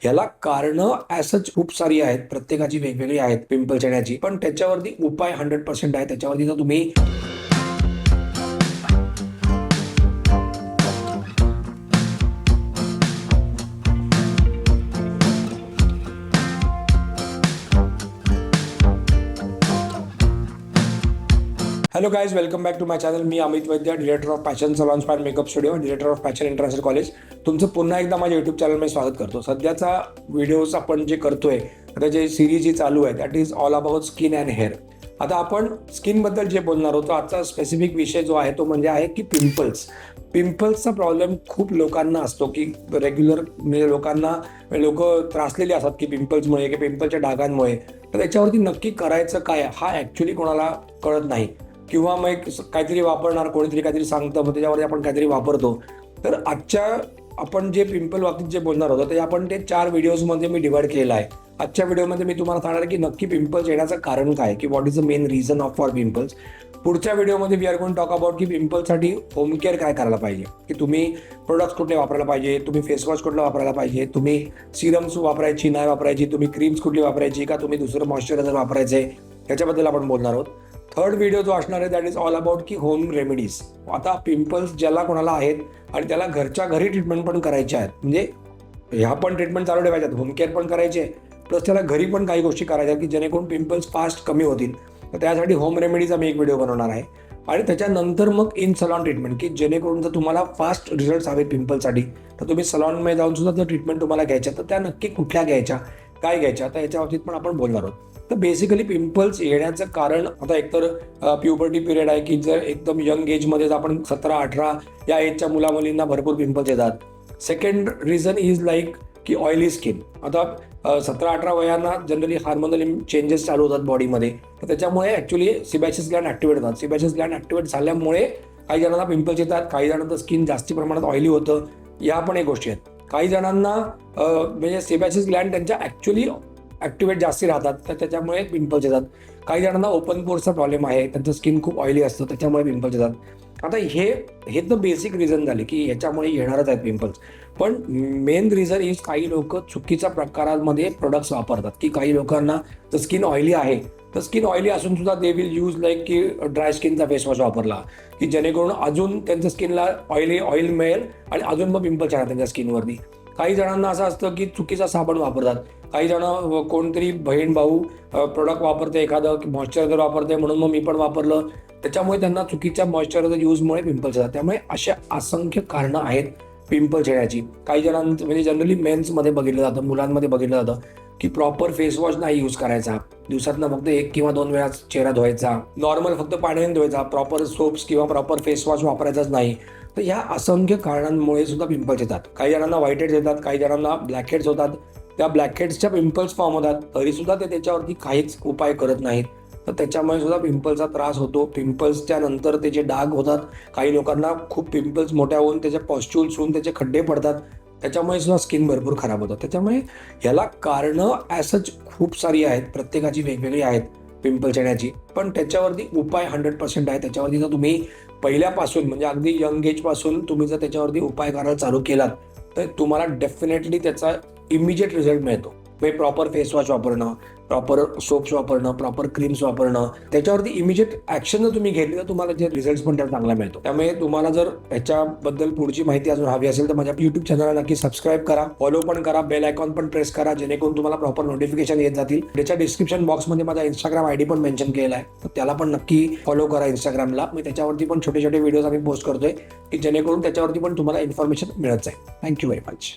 याला कारणं ॲसच खूप सारी आहेत, प्रत्येकाची वेगवेगळी आहेत पिंपल्स येण्याची, पण त्याच्यावरती उपाय 100% आहे. त्याच्यावरती जर तुम्ही hello guys, welcome back to my channel. मी Amit Vaidya, director of fashion salons and makeup studio, director of fashion international college. तुमचं पुन्हा एकदा माझ्या यूट्यूब चॅनलमध्ये स्वागत करतो. सध्याचा व्हिडिओज आपण जे करतोय, आता जे सिरीज जी चालू आहे that is all about skin and hair. आता आपण स्किनबद्दल जे बोलणार होतो, आजचा स्पेसिफिक विषय जो आहे तो म्हणजे आहे की पिंपल्सचा प्रॉब्लेम खूप लोकांना असतो, की रेग्युलर म्हणजे लोक त्रासलेले असतात की पिंपल्समुळे, की पिंपलच्या डागांमुळे. तर त्याच्यावरती नक्की करायचं काय हा ॲक्च्युली कोणाला कळत नाही, किंवा मग काहीतरी वापरणार, कोणीतरी काहीतरी सांगतं, मग त्याच्यावरती आपण काहीतरी वापरतो. तर आजच्या आपण जे पिंपल बाबतीत जे बोलणार होतो ते आपण ते 4 व्हिडिओजमध्ये मी डिवाइड केलं आहे. आजच्या व्हिडिओमध्ये मी तुम्हाला सांगणार की नक्की पिंपल्स येण्याचं कारण काय, की what is the main reason of for pimples. पुढच्या व्हिडिओमध्ये we are going talk about की पिंपलसाठी होम केअर काय करायला पाहिजे, की तुम्ही प्रोडक्ट्स कुठले वापरायला पाहिजे, तुम्ही फेसवॉश कुठलं वापरायला पाहिजे, तुम्ही सिरम्स वापरायची नाही वापरायची, तुम्ही क्रीम्स कुठली वापरायची, का तुम्ही दुसरं मॉइश्चरायझर वापरायचे, ह्याच्याबद्दल आपण बोलणार आहोत. थर्ड व्हिडिओ जो असणार आहे दॅट इज ऑल अबाउट की होम रेमेडीज. आता पिंपल्स ज्याला कोणाला आहेत आणि त्याला घरच्या घरी ट्रीटमेंट पण करायच्या आहेत, म्हणजे ह्या पण ट्रीटमेंट चालू ठेवायच्यात, होम केअर पण करायचे, प्लस त्याला घरी पण काही गोष्टी करायच्या की जेणेकरून पिंपल्स फास्ट कमी होतील. तर त्यासाठी होम रेमेडीचा मी एक व्हिडिओ बनवणार आहे. आणि त्याच्यानंतर मग इन सलॉन ट्रीटमेंट, की जेणेकरून जर तुम्हाला फास्ट रिझल्ट्स हवे पिंपलसाठी तर तुम्ही सलॉनमध्ये जाऊन सुद्धा जर ट्रीटमेंट तुम्हाला घ्यायच्या तर त्या नक्की कुठल्या घ्यायच्या, काय घ्यायच्या, तर याच्या बाबतीत पण आपण बोलणार आहोत. तर बेसिकली पिंपल्स येण्याचं कारण आता एकतर प्युबर्टी पिरियड आहे, की जर एकदम यंग एजमध्ये आपण 17-18 या एजच्या मुलामुलींना भरपूर पिंपल्स येतात. सेकंड रिझन इज लाईक की ऑइली स्किन. आता 17-18 वयांना जनरली हार्मोनल चेंजेस चालू होतात बॉडीमध्ये, तर त्याच्यामुळे ॲक्च्युली सिबॅशिस ग्लँड ॲक्टिवेट होतात. सिबॅशिस ग्लँड ॲक्टिवेट झाल्यामुळे काही जणांना पिंपल्स येतात, काही जणांचं स्किन जास्ती प्रमाणात ऑइली होतं. या पण एक गोष्टी आहेत. काही जणांना म्हणजे सिबॅशिस ग्लँड त्यांच्या ॲक्च्युली ॲक्टिवेट जास्ती राहतात, तर त्याच्यामुळे पिंपल्स येतात. काही जणांना ओपन पोर्सचा प्रॉब्लेम आहे, त्यांचं स्किन खूप ऑइली असतं, त्याच्यामुळे पिंपल्स येतात. आता हे तर बेसिक रिझन झाले की ह्याच्यामुळे येणारच आहेत पिंपल्स. पण मेन रिझन इज काही लोक चुकीच्या प्रकारांमध्ये प्रोडक्ट्स वापरतात, की काही लोकांना जर स्किन ऑइली आहे तर स्किन ऑइली असून सुद्धा दे विल यूज लाईक की ड्राय स्किनचा फेसवॉश वापरला, की जेणेकरून अजून त्यांच्या स्किनला ऑइल मिळेल आणि अजून मग पिंपल्स येणार त्यांच्या स्किनवरती. काही जणांना असं असतं की चुकीचा साबण वापरतात. काही जण कोणतरी बहीण भाऊ प्रोडक्ट वापरते, एखादं मॉइश्चरायझर वापरते म्हणून मग मी पण वापरलं, त्याच्यामुळे त्यांना चुकीच्या मॉइश्चरायझर यूजमुळे पिंपल्स येतात. त्यामुळे अशा असंख्य कारणं आहेत पिंपल्स येण्याची. काही जणांचं म्हणजे जनरली मेन्समध्ये बघितलं जातं, मुलांमध्ये बघितलं जातं की प्रॉपर फेसवॉश नाही यूज करायचा, दिवसातनं फक्त 1 किंवा 2 वेळा चेहरा धुवायचा, नॉर्मल फक्त पाण्याने धुवायचा, प्रॉपर सोप्स किंवा प्रॉपर फेसवॉश वापरायचाच नाही. तर ह्या असंख्य कारणांमुळे सुद्धा पिंपल्स येतात. काही जणांना व्हाईट हेड्स येतात, काही जणांना ब्लॅक हेड्स होतात. त्या ब्लॅक हेड्सच्या पिंपल्स फॉर्म होतात, तरीसुद्धा ते त्याच्यावरती काहीच उपाय करत नाहीत. तर त्याच्यामुळे सुद्धा पिंपलचा त्रास होतो. पिंपल्सच्या नंतर त्याचे डाग होतात. काही लोकांना खूप पिंपल्स मोठ्या होऊन त्याचे पॉस्ट्युल्स होऊन त्याचे खड्डे पडतात, त्याच्यामुळे सुद्धा स्किन भरपूर खराब होतं. त्याच्यामुळे ह्याला कारणं ॲसच खूप सारी आहेत, प्रत्येकाची वेगवेगळी आहेत पिंपल्स येण्याची, पण त्याच्यावरती उपाय 100% आहे. त्याच्यावरती जर तुम्ही पहिल्यापासून म्हणजे अगदी यंग एजपासून तुम्ही जर त्याच्यावरती उपाय करायला चालू केलात तर तुम्हाला डेफिनेटली त्याचा इमिजिएट रिझल्ट मिळतो. म्हणजे प्रॉपर फेसवॉश वापरणं, प्रॉपर सोप्स वापरणं, प्रॉपर क्रीम्स वापरणं, त्याच्यावरती इमिजिएट ॲक्शन जर तुम्ही घेतली तर तुम्हाला जे रिझल्ट पण त्याला चांगला मिळतो. त्यामुळे तुम्हाला जर ह्याच्याबद्दल पुढची माहिती अजून हवी असेल तर माझ्या यूट्यूब चॅनलला नक्की सबस्क्राईब करा, फॉलो पण करा, बेल आयकॉन पण प्रेस करा, जेणेकरून तुम्हाला प्रॉपर नोटिफिकेशन येत जातील. त्याच्या डिस्क्रिप्शन बॉक्समध्ये माझा इंस्टाग्राम ID पण मेन्शन केलेला आहे, तर त्याला पण नक्की फॉलो करा इंस्टाग्रामला. मी त्याच्यावरती पण छोटे छोटे व्हिडिओज आम्ही पोस्ट करतोय, की जेणेकरून त्याच्यावरती पण तुम्हाला इन्फॉर्मेशन मिळत जाईल. Thank you very much.